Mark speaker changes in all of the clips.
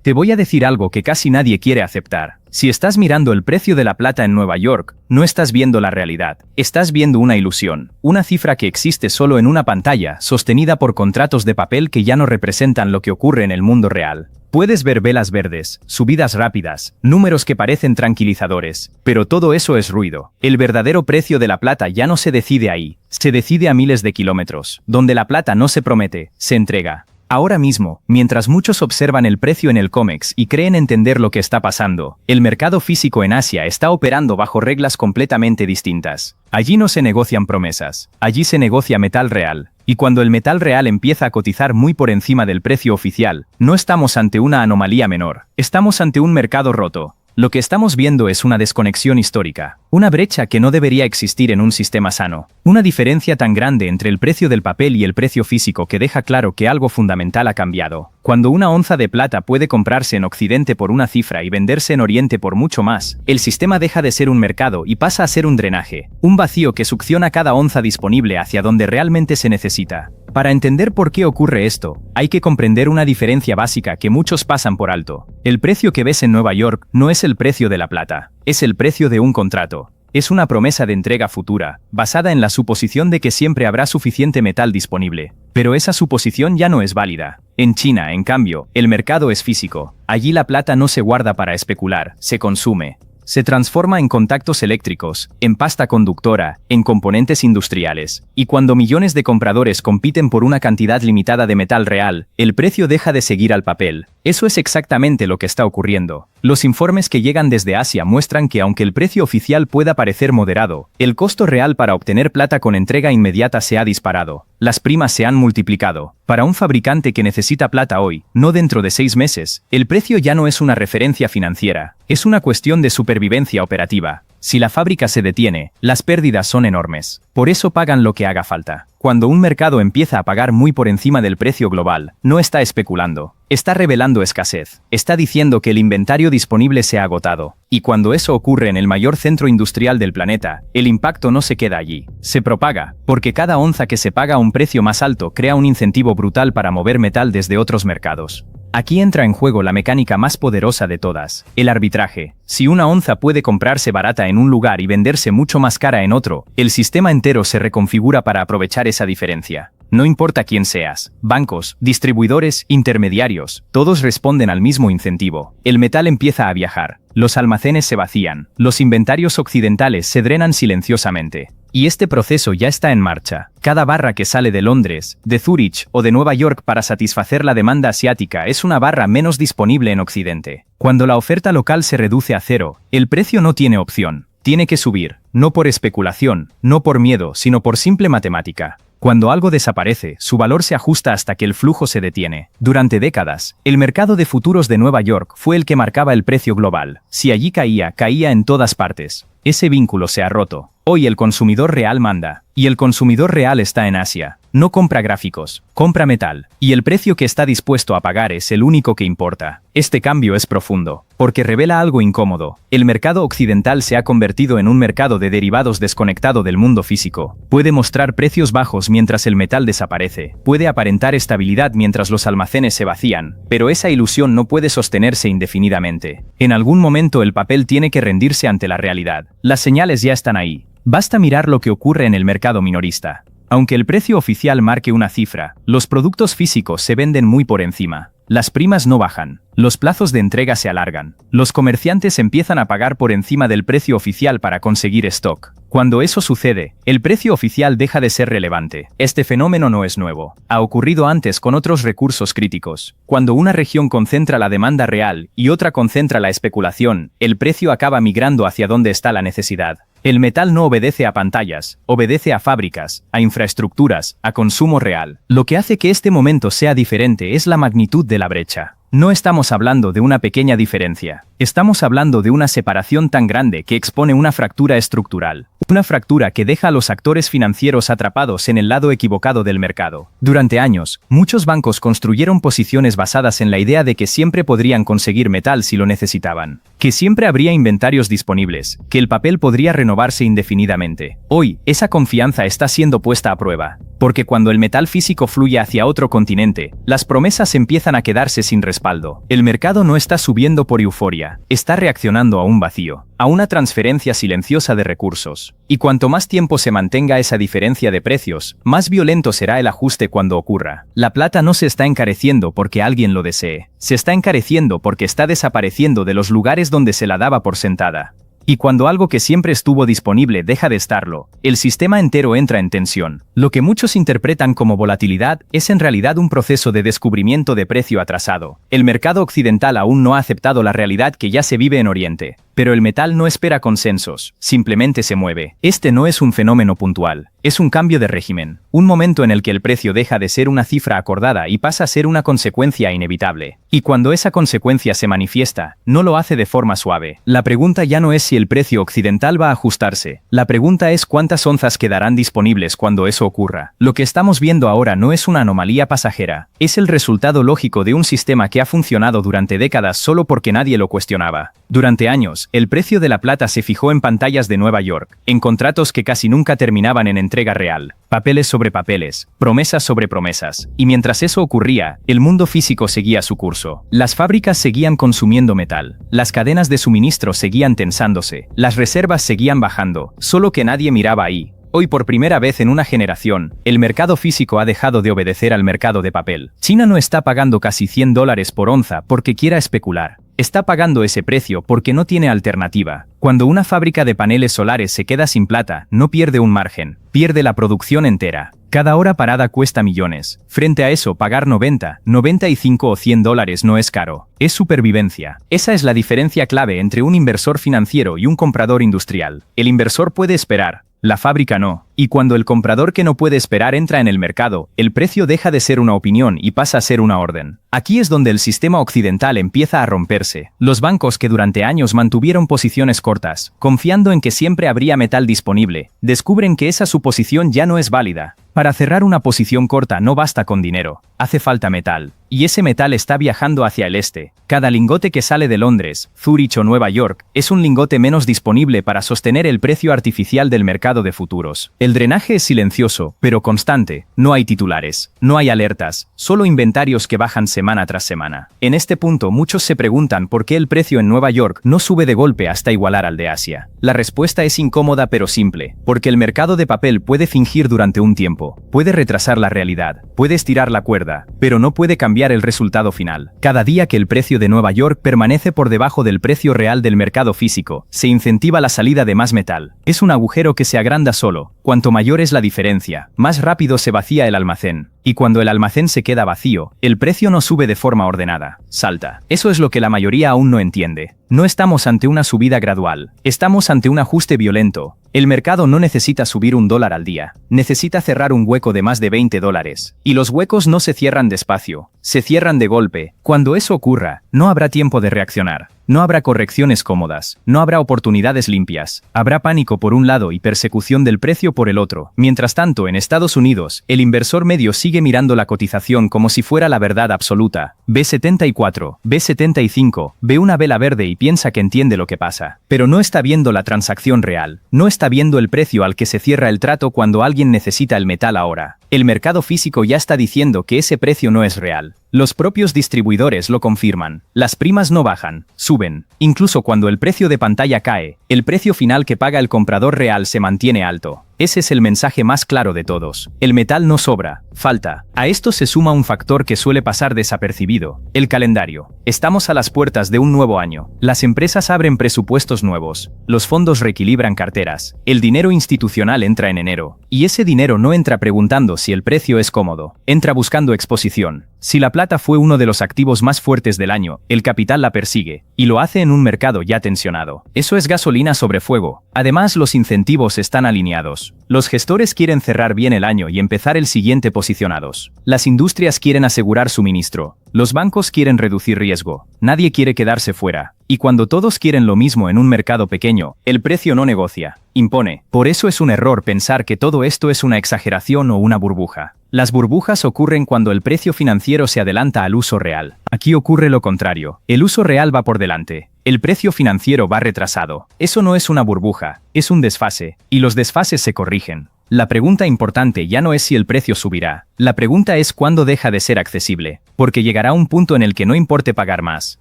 Speaker 1: Te voy a decir algo que casi nadie quiere aceptar. Si estás mirando el precio de la plata en Nueva York, no estás viendo la realidad. Estás viendo una ilusión, una cifra que existe solo en una pantalla, sostenida por contratos de papel que ya no representan lo que ocurre en el mundo real. Puedes ver velas verdes, subidas rápidas, números que parecen tranquilizadores, pero todo eso es ruido. El verdadero precio de la plata ya no se decide ahí, se decide a miles de kilómetros, donde la plata no se promete, se entrega. Ahora mismo, mientras muchos observan el precio en el COMEX y creen entender lo que está pasando, el mercado físico en Asia está operando bajo reglas completamente distintas. Allí no se negocian promesas, allí se negocia metal real. Y cuando el metal real empieza a cotizar muy por encima del precio oficial, no estamos ante una anomalía menor, estamos ante un mercado roto. Lo que estamos viendo es una desconexión histórica, una brecha que no debería existir en un sistema sano, una diferencia tan grande entre el precio del papel y el precio físico que deja claro que algo fundamental ha cambiado. Cuando una onza de plata puede comprarse en Occidente por una cifra y venderse en Oriente por mucho más, el sistema deja de ser un mercado y pasa a ser un drenaje, un vacío que succiona cada onza disponible hacia donde realmente se necesita. Para entender por qué ocurre esto, hay que comprender una diferencia básica que muchos pasan por alto. El precio que ves en Nueva York no es el precio de la plata, es el precio de un contrato. Es una promesa de entrega futura, basada en la suposición de que siempre habrá suficiente metal disponible. Pero esa suposición ya no es válida. En China, en cambio, el mercado es físico. Allí la plata no se guarda para especular, se consume. Se transforma en contactos eléctricos, en pasta conductora, en componentes industriales. Y cuando millones de compradores compiten por una cantidad limitada de metal real, el precio deja de seguir al papel. Eso es exactamente lo que está ocurriendo. Los informes que llegan desde Asia muestran que aunque el precio oficial pueda parecer moderado, el costo real para obtener plata con entrega inmediata se ha disparado. Las primas se han multiplicado. Para un fabricante que necesita plata hoy, no dentro de 6 meses, el precio ya no es una referencia financiera, es una cuestión de supervivencia operativa. Si la fábrica se detiene, las pérdidas son enormes. Por eso pagan lo que haga falta. Cuando un mercado empieza a pagar muy por encima del precio global, no está especulando. Está revelando escasez. Está diciendo que el inventario disponible se ha agotado. Y cuando eso ocurre en el mayor centro industrial del planeta, el impacto no se queda allí. Se propaga, porque cada onza que se paga a un precio más alto crea un incentivo brutal para mover metal desde otros mercados. Aquí entra en juego la mecánica más poderosa de todas, el arbitraje. Si una onza puede comprarse barata en un lugar y venderse mucho más cara en otro, el sistema entero se reconfigura para aprovechar esa diferencia. No importa quién seas, bancos, distribuidores, intermediarios, todos responden al mismo incentivo. El metal empieza a viajar, los almacenes se vacían, los inventarios occidentales se drenan silenciosamente. Y este proceso ya está en marcha. Cada barra que sale de Londres, de Zúrich o de Nueva York para satisfacer la demanda asiática es una barra menos disponible en Occidente. Cuando la oferta local se reduce a cero, el precio no tiene opción. Tiene que subir, no por especulación, no por miedo, sino por simple matemática. Cuando algo desaparece, su valor se ajusta hasta que el flujo se detiene. Durante décadas, el mercado de futuros de Nueva York fue el que marcaba el precio global. Si allí caía, caía en todas partes. Ese vínculo se ha roto. Hoy el consumidor real manda. Y el consumidor real está en Asia. No compra gráficos, compra metal. Y el precio que está dispuesto a pagar es el único que importa. Este cambio es profundo, porque revela algo incómodo. El mercado occidental se ha convertido en un mercado de derivados desconectado del mundo físico. Puede mostrar precios bajos mientras el metal desaparece. Puede aparentar estabilidad mientras los almacenes se vacían. Pero esa ilusión no puede sostenerse indefinidamente. En algún momento el papel tiene que rendirse ante la realidad. Las señales ya están ahí. Basta mirar lo que ocurre en el mercado minorista. Aunque el precio oficial marque una cifra, los productos físicos se venden muy por encima. Las primas no bajan, los plazos de entrega se alargan, los comerciantes empiezan a pagar por encima del precio oficial para conseguir stock. Cuando eso sucede, el precio oficial deja de ser relevante. Este fenómeno no es nuevo. Ha ocurrido antes con otros recursos críticos. Cuando una región concentra la demanda real y otra concentra la especulación, el precio acaba migrando hacia donde está la necesidad. El metal no obedece a pantallas, obedece a fábricas, a infraestructuras, a consumo real. Lo que hace que este momento sea diferente es la magnitud de la brecha. No estamos hablando de una pequeña diferencia. Estamos hablando de una separación tan grande que expone una fractura estructural. Una fractura que deja a los actores financieros atrapados en el lado equivocado del mercado. Durante años, muchos bancos construyeron posiciones basadas en la idea de que siempre podrían conseguir metal si lo necesitaban. que siempre habría inventarios disponibles, que el papel podría renovarse indefinidamente. Hoy, esa confianza está siendo puesta a prueba, porque cuando el metal físico fluye hacia otro continente, las promesas empiezan a quedarse sin respaldo. El mercado no está subiendo por euforia, está reaccionando a un vacío, a una transferencia silenciosa de recursos. Y cuanto más tiempo se mantenga esa diferencia de precios, más violento será el ajuste cuando ocurra. La plata no se está encareciendo porque alguien lo desee, se está encareciendo porque está desapareciendo de los lugares donde se la daba por sentada. Y cuando algo que siempre estuvo disponible deja de estarlo, el sistema entero entra en tensión. Lo que muchos interpretan como volatilidad es en realidad un proceso de descubrimiento de precio atrasado. El mercado occidental aún no ha aceptado la realidad que ya se vive en Oriente. Pero el metal no espera consensos, simplemente se mueve. Este no es un fenómeno puntual, es un cambio de régimen, un momento en el que el precio deja de ser una cifra acordada y pasa a ser una consecuencia inevitable. Y cuando esa consecuencia se manifiesta, no lo hace de forma suave. La pregunta ya no es si el precio occidental va a ajustarse, la pregunta es cuántas onzas quedarán disponibles cuando eso ocurra. Lo que estamos viendo ahora no es una anomalía pasajera, es el resultado lógico de un sistema que ha funcionado durante décadas solo porque nadie lo cuestionaba. Durante años, el precio de la plata se fijó en pantallas de Nueva York, en contratos que casi nunca terminaban en entrega real, papeles sobre papeles, promesas sobre promesas, y mientras eso ocurría, el mundo físico seguía su curso. Las fábricas seguían consumiendo metal, las cadenas de suministro seguían tensándose, las reservas seguían bajando, solo que nadie miraba ahí. Hoy por primera vez en una generación, el mercado físico ha dejado de obedecer al mercado de papel. China no está pagando casi $100 por onza porque quiera especular. Está pagando ese precio porque no tiene alternativa. Cuando una fábrica de paneles solares se queda sin plata, no pierde un margen, pierde la producción entera. Cada hora parada cuesta millones. Frente a eso, pagar 90, 95 o $100 no es caro. Es supervivencia. Esa es la diferencia clave entre un inversor financiero y un comprador industrial. El inversor puede esperar, la fábrica no. Y cuando el comprador que no puede esperar entra en el mercado, el precio deja de ser una opinión y pasa a ser una orden. Aquí es donde el sistema occidental empieza a romperse. Los bancos que durante años mantuvieron posiciones cortas, confiando en que siempre habría metal disponible, descubren que esa suposición ya no es válida. Para cerrar una posición corta no basta con dinero, hace falta metal. Y ese metal está viajando hacia el este. Cada lingote que sale de Londres, Zúrich o Nueva York es un lingote menos disponible para sostener el precio artificial del mercado de futuros. El drenaje es silencioso, pero constante. No hay titulares, no hay alertas, solo inventarios que bajan semana tras semana. En este punto muchos se preguntan por qué el precio en Nueva York no sube de golpe hasta igualar al de Asia. La respuesta es incómoda pero simple, porque el mercado de papel puede fingir durante un tiempo, puede retrasar la realidad, puede estirar la cuerda, pero no puede cambiar el resultado final. Cada día que el precio de Nueva York permanece por debajo del precio real del mercado físico, se incentiva la salida de más metal. Es un agujero que se agranda solo. Cuanto mayor es la diferencia, más rápido se vacía el almacén. Y cuando el almacén se queda vacío, el precio no sube de forma ordenada, salta. Eso es lo que la mayoría aún no entiende. No estamos ante una subida gradual, estamos ante un ajuste violento. El mercado no necesita subir $1 al día, necesita cerrar un hueco de más de $20. Y los huecos no se cierran despacio, se cierran de golpe. Cuando eso ocurra, no habrá tiempo de reaccionar. No habrá correcciones cómodas, no habrá oportunidades limpias, habrá pánico por un lado y persecución del precio por el otro. Mientras tanto, en Estados Unidos, el inversor medio sigue mirando la cotización como si fuera la verdad absoluta. Ve 74, ve 75, ve una vela verde y piensa que entiende lo que pasa. Pero no está viendo la transacción real, no está viendo el precio al que se cierra el trato cuando alguien necesita el metal ahora. El mercado físico ya está diciendo que ese precio no es real. Los propios distribuidores lo confirman. Las primas no bajan, suben. Incluso cuando el precio de pantalla cae, el precio final que paga el comprador real se mantiene alto. Ese es el mensaje más claro de todos. El metal no sobra, falta. A esto se suma un factor que suele pasar desapercibido: el calendario. Estamos a las puertas de un nuevo año. Las empresas abren presupuestos nuevos. Los fondos reequilibran carteras. El dinero institucional entra en enero. Y ese dinero no entra preguntando si el precio es cómodo. Entra buscando exposición. Si la plata fue uno de los activos más fuertes del año, el capital la persigue, y lo hace en un mercado ya tensionado. Eso es gasolina sobre fuego. Además, los incentivos están alineados. Los gestores quieren cerrar bien el año y empezar el siguiente posicionados. Las industrias quieren asegurar suministro. Los bancos quieren reducir riesgo. Nadie quiere quedarse fuera. Y cuando todos quieren lo mismo en un mercado pequeño, el precio no negocia, impone. Por eso es un error pensar que todo esto es una exageración o una burbuja. Las burbujas ocurren cuando el precio financiero se adelanta al uso real. Aquí ocurre lo contrario. El uso real va por delante. El precio financiero va retrasado. Eso no es una burbuja, es un desfase, y los desfases se corrigen. La pregunta importante ya no es si el precio subirá, la pregunta es cuándo deja de ser accesible, porque llegará un punto en el que no importe pagar más,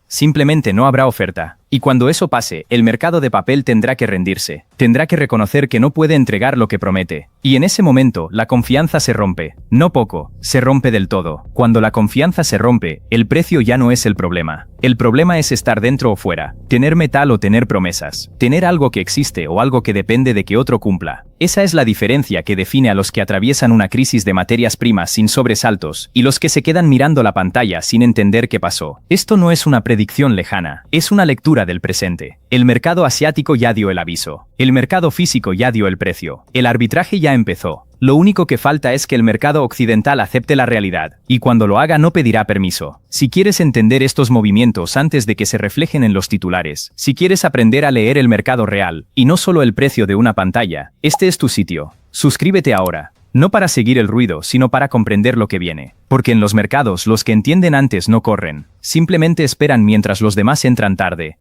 Speaker 1: simplemente no habrá oferta. Y cuando eso pase, el mercado de papel tendrá que rendirse, tendrá que reconocer que no puede entregar lo que promete. Y en ese momento, la confianza se rompe, no poco, se rompe del todo. Cuando la confianza se rompe, el precio ya no es el problema. El problema es estar dentro o fuera, tener metal o tener promesas, tener algo que existe o algo que depende de que otro cumpla. Esa es la diferencia que define a los que atraviesan una crisis de materias primas sin sobresaltos y los que se quedan mirando la pantalla sin entender qué pasó. Esto no es una predicción lejana, es una lectura del presente. El mercado asiático ya dio el aviso. El mercado físico ya dio el precio. El arbitraje ya empezó. Lo único que falta es que el mercado occidental acepte la realidad, y cuando lo haga no pedirá permiso. Si quieres entender estos movimientos antes de que se reflejen en los titulares, si quieres aprender a leer el mercado real, y no solo el precio de una pantalla, este es tu sitio. Suscríbete ahora. No para seguir el ruido, sino para comprender lo que viene. Porque en los mercados los que entienden antes no corren, simplemente esperan mientras los demás entran tarde.